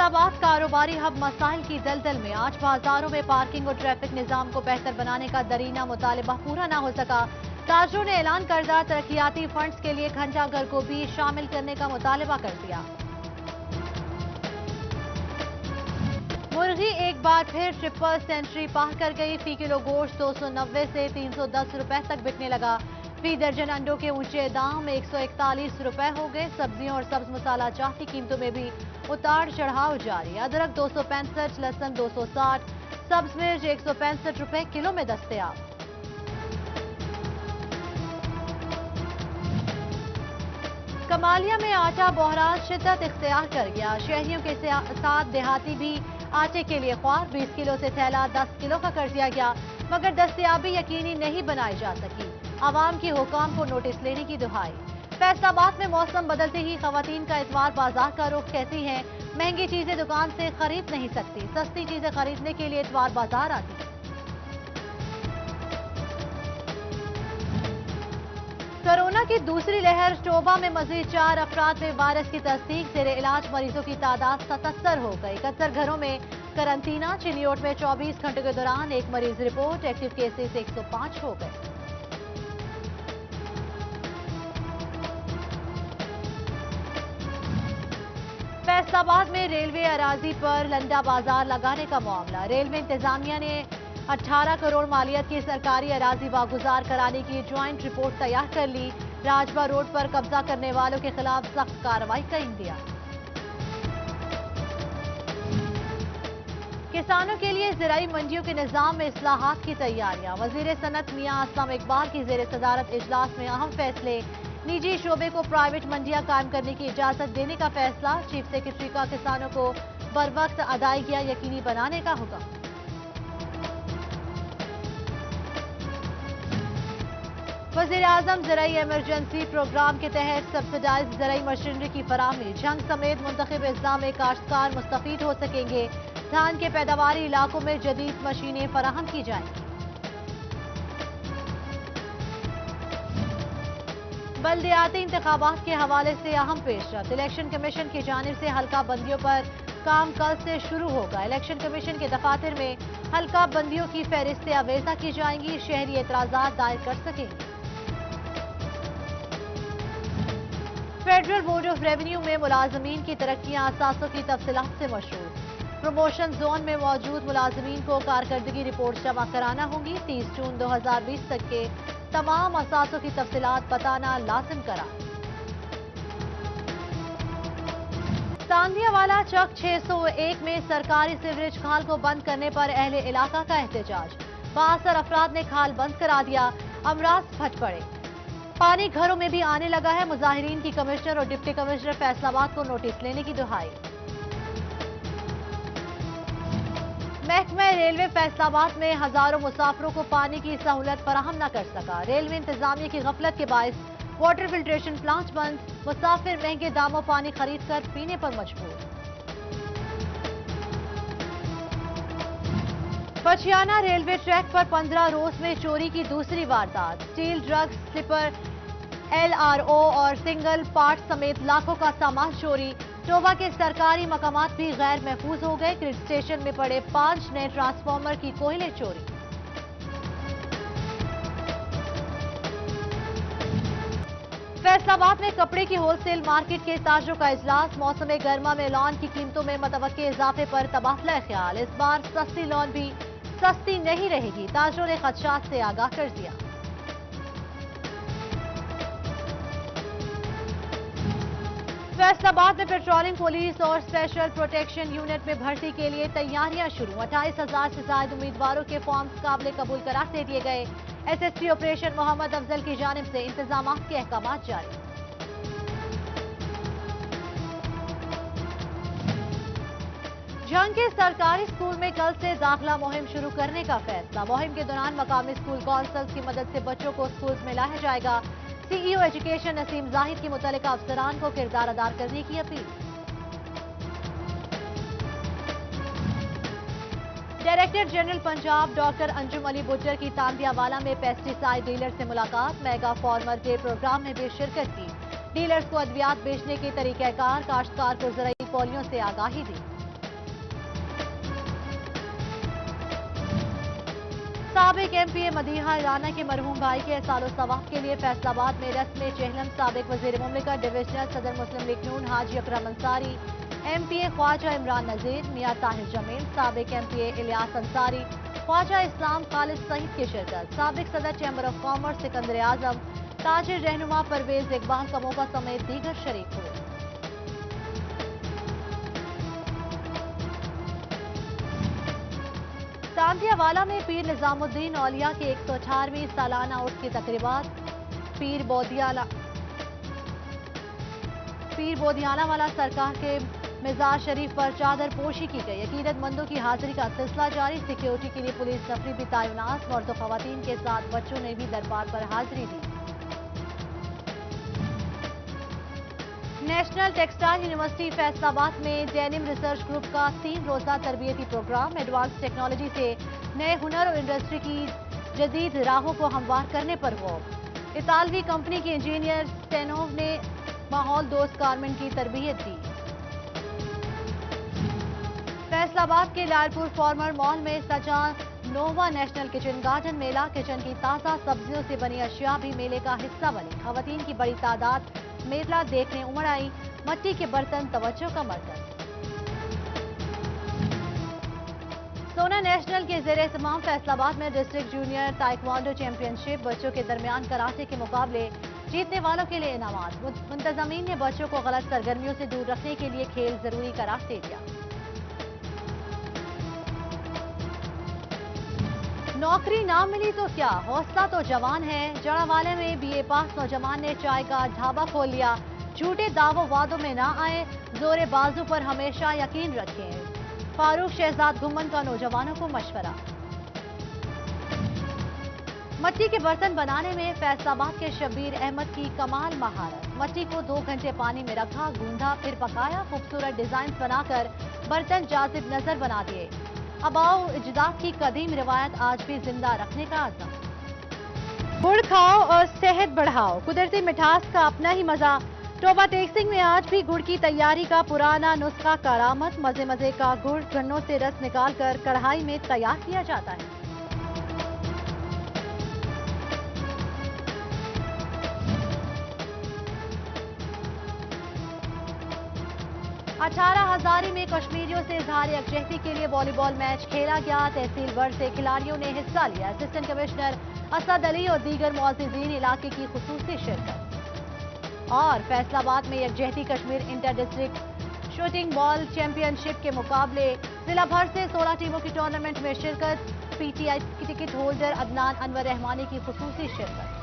फैसलाबाद कारोबारी हब मसाइल की दलदल में आज बाजारों में पार्किंग और ट्रैफिक निजाम को बेहतर बनाने का दरीना मुतालिबा पूरा न हो सका। ताजरों ने ऐलान करदा तरक्याती फंड्स के लिए घंटाघर को भी शामिल करने का मुतालिबा कर दिया। मुर्गी एक बार फिर ट्रिपल सेंचुरी पार कर गई। फी किलो गोश्त 290 से 310 रुपए तक बिकने लगा। फी दर्जन अंडों के ऊंचे दाम 141 रुपए हो गए। सब्जियों और सब्ज मसाला जात की कीमतों में भी उतार चढ़ाव जारी। अदरक 265, लहसुन 260, सब्ज मिर्च 165 रुपए किलो में दस्तयाब। कमालिया में आटा बहरान शिद्दत इख्तियार कर गया। शहरियों के साथ देहाती भी आटे के लिए ख्वार। 20 किलो से थैला 10 किलो का कर दिया गया, मगर दस्तयाबी यकीनी नहीं बनाई जा सकी। आवाम की हुकाम को नोटिस लेने की दुहाई। फैसलाबाद में मौसम बदलते ही खवातीन का इतवार बाजार का रुख कहती हैं महंगी चीजें दुकान से खरीद नहीं सकती, सस्ती चीजें खरीदने के लिए इतवार बाजार आती। कोरोना की दूसरी लहर। टोबा में मजीद 4 अफराद में वायरस की तस्दीक। जेरे इलाज मरीजों की तादाद 77 हो गई। 71 घरों में करंतना। चिनियोट में 24 घंटों के दौरान एक मरीज रिपोर्ट। एक्टिव केसेस 105 हो गए। फैसलाबाद में रेलवे अराजी पर लंडा बाजार लगाने का मामला। रेलवे इंतजामिया ने 18 करोड़ मालियत की सरकारी अराजी वागुजार कराने की ज्वाइंट रिपोर्ट तैयार कर ली। राजबा रोड पर कब्जा करने वालों के खिलाफ सख्त कार्रवाई का इंदिया। किसानों के लिए ज़राई मंडियों के निजाम में इस्लाहात की तैयारियां। वजीर सनत मियां असलम इकबाल की जेर सदारत इजलास में अहम फैसले। निजी शोबे को प्राइवेट मंडियां कायम करने की इजाजत देने का फैसला। चीफ सेक्रेटरी का किसानों को बरवक्त अदायगियां यकीनी बनाने का हुक्म। वज़ीर आज़म ज़राई इमरजेंसी प्रोग्राम के तहत सब्सिडाइज ज़राई मशीनरी की फराहमी। झंग समेत मुंतखब अज़ला में काश्तकार मुस्तफीद हो सकेंगे। धान के पैदावारी इलाकों में जदीद मशीनें फराहम की जाएंगी। बल्दियाती इंतखाबात के हवाले से अहम पेशरफ्त। इलेक्शन कमीशन की जानिब से हल्का बंदियों पर काम कल से शुरू होगा। इलेक्शन कमीशन के दफातर में हल्का बंदियों की फहरिस्तें अवेजा की जाएंगी। शहरी एतराजात दायर कर सकेंगे। फेडरल बोर्ड ऑफ रेवेन्यू में मुलाजमीन की तरक्कियां असासों की तफसीलात से मशहूर। प्रमोशन जोन में मौजूद मुलाजमीन को कारकर्दगी रिपोर्ट जमा कराना होगी। 30 जून 2020 तक के तमाम असासों की तफसीलात बताना लाजिम करा। तांदियावाला चक 601 में सरकारी सीवरेज खाल को बंद करने पर अहले इलाका का एहतजाज। 62 अफराद ने खाल बंद करा दिया। अमराज फट पड़े। पानी घरों में भी आने लगा है। मुजाहिरीन की कमिश्नर और डिप्टी कमिश्नर फैसलाबाद को नोटिस लेने की दुहाई। महकमा रेलवे फैसलाबाद में हजारों मुसाफिरों को पानी की सहूलत फराहम न कर सका। रेलवे इंतजामिया की गफलत के बायस वाटर फिल्ट्रेशन प्लांट बंद। मुसाफिर महंगे दामों पानी खरीद कर पीने पर मजबूर। बछियाना रेलवे ट्रैक पर 15 रोज में चोरी की दूसरी वारदात। स्टील, ड्रग्स, स्लीपर, LRO और सिंगल पार्ट समेत लाखों का सामान चोरी। टोबा के सरकारी मकामात भी गैर महफूज हो गए। ग्रिड स्टेशन में पड़े 5 नए ट्रांसफार्मर की कोयले चोरी। फैसलाबाद में कपड़े की होलसेल मार्केट के ताजरों का इजलास। मौसम गर्मा में लॉन की कीमतों में मतवक्के इजाफे पर तबादला ख्याल। इस बार सस्ती लॉन भी सस्ती नहीं रहेगी। ताजरों ने खदशात से आगाह कर दिया। फैसलाबाद में पेट्रोलिंग पुलिस और स्पेशल प्रोटेक्शन यूनिट में भर्ती के लिए तैयारियां शुरू। 28,000 से ज्यादा उम्मीदवारों के फॉर्म्स काबिल कबूल करार दे दिए गए। SSP ऑपरेशन मोहम्मद अफजल की जानिब से इंतजाम के अहकाम जारी। झंग के सरकारी स्कूल में कल से दाखिला मुहिम शुरू करने का फैसला। मुहिम के दौरान मकामी स्कूल काउंसिल्स की मदद से बच्चों को स्कूल में लाया जाएगा। CEO एजुकेशन नसीम जाहिद की मुतल्लिका अफसरान को किरदार अदा करने की appeal. Director general Punjab doctor Anjum Ali Buttar की तांदियावाला में पेस्टिसाइड डीलर से मुलाकात। मेगा फार्मर डे प्रोग्राम में भी शिरकत की। डीलर्स को अद्वियात बेचने के तरीक़ाकार, काश्तकार को ज़राई पॉलियों से आगाही दी। سابق MP مدیحہ رانا کے مرحوم بھائی کے احسان و ثواب کے لیے فیصل آباد میں رسم چہلم سابق وزیر مملکت ڈویژنل صدر مسلم لیگ نون حاجی اکرم انصاری، MP خواجہ عمران نذیر، میاں طاہر جمیل، سابق MP الیاس انصاری، خواجہ اسلام خالد سعید کی شرکت، سابق صدر چیمبر آف کامرس سکندر اعظم، تاجر رہنما پرویز اقبال کا موقع سمیت دیگر شریک ہوئے۔ تانتیہ والا میں پیر نظام الدین اولیاء کی 118ویں سالانہ عرس کی تقریبات، پیر بودیانہ والا سرکار کے مزار شریف پر چادر پوشی کی گئی۔ عقیدت مندوں کی حاضری کا سلسلہ جاری، سیکیورٹی کے لیے پولیس نفری بھی تعینات، مرد و خواتین کے ساتھ بچوں نے بھی دربار پر حاضری دی۔ نیشنل ٹیکسٹائل یونیورسٹی فیصل آباد میں ڈینم ریسرچ گروپ کا 3 روزہ تربیتی پروگرام، ایڈوانس ٹیکنالوجی سے نئے ہنر اور انڈسٹری کی جدید راہوں کو ہموار کرنے پر غور۔ اطالوی کمپنی کے انجینئر سٹینوو نے ماحول دوست گارمنٹ کی تربیت دی۔ فیصل آباد کے لال پور فارمر مال میں سجا نووا نیشنل کچن گارڈن میلہ، کچن کی تازہ سبزیوں سے بنی اشیاء بھی میلے کا حصہ بنی۔ خواتین کی بڑی تعداد میلہ دیکھنے امڑ آئی، مٹی کے برتن توجہ کا مرکز۔ سونا نیشنل کے زیر اہتمام فیصل آباد میں ڈسٹرکٹ جونیئر تائیکوانڈو چیمپئن شپ، بچوں کے درمیان کراٹے کے مقابلے، جیتنے والوں کے لیے انعامات۔ منتظمین نے بچوں کو غلط سرگرمیوں سے دور رکھنے کے لیے کھیل ضروری قرار دے دیا۔ نوکری نہ ملی تو کیا، حوصلہ تو جوان ہے۔ جڑاوالے میں BA پاس نوجوان نے چائے کا ڈھابا کھول لیا۔ جھوٹے دعووں وعدوں میں نہ آئے، زور بازو پر ہمیشہ یقین رکھیں۔ فاروق شہزاد گھمن کا نوجوانوں کو مشورہ۔ مٹی کے برتن بنانے میں فیصل آباد کے شبیر احمد کی کمال مہارت۔ مٹی کو 2 گھنٹے پانی میں رکھا، گوندھا، پھر پکایا، خوبصورت ڈیزائنز بنا کر برتن جاذب نظر بنا دیے۔ آباؤ اجداد کی قدیم روایت آج بھی زندہ رکھنے کا عزم۔ گڑ کھاؤ اور صحت بڑھاؤ، قدرتی مٹھاس کا اپنا ہی مزہ۔ ٹوبہ ٹیک میں آج بھی گڑ کی تیاری کا پرانا نسخہ کارآمد، مزے مزے کا گڑ گنوں سے رس نکال کر کڑھائی میں تیار کیا جاتا ہے۔ 18,000 میں کشمیریوں سے اظہار یکجہتی کے لیے والی بال میچ کھیلا گیا، تحصیل بڑ سے کھلاڑیوں نے حصہ لیا۔ اسسٹنٹ کمشنر اسد علی اور دیگر معززین علاقے کی خصوصی شرکت۔ اور فیصل آباد میں یکجہتی کشمیر انٹر ڈسٹرکٹ شوٹنگ بال چیمپئن شپ کے مقابلے، ضلع بھر سے 16 ٹیموں کی ٹورنامنٹ میں شرکت، PTI ٹکٹ ہولڈر عدنان انور رحمانی کی خصوصی شرکت۔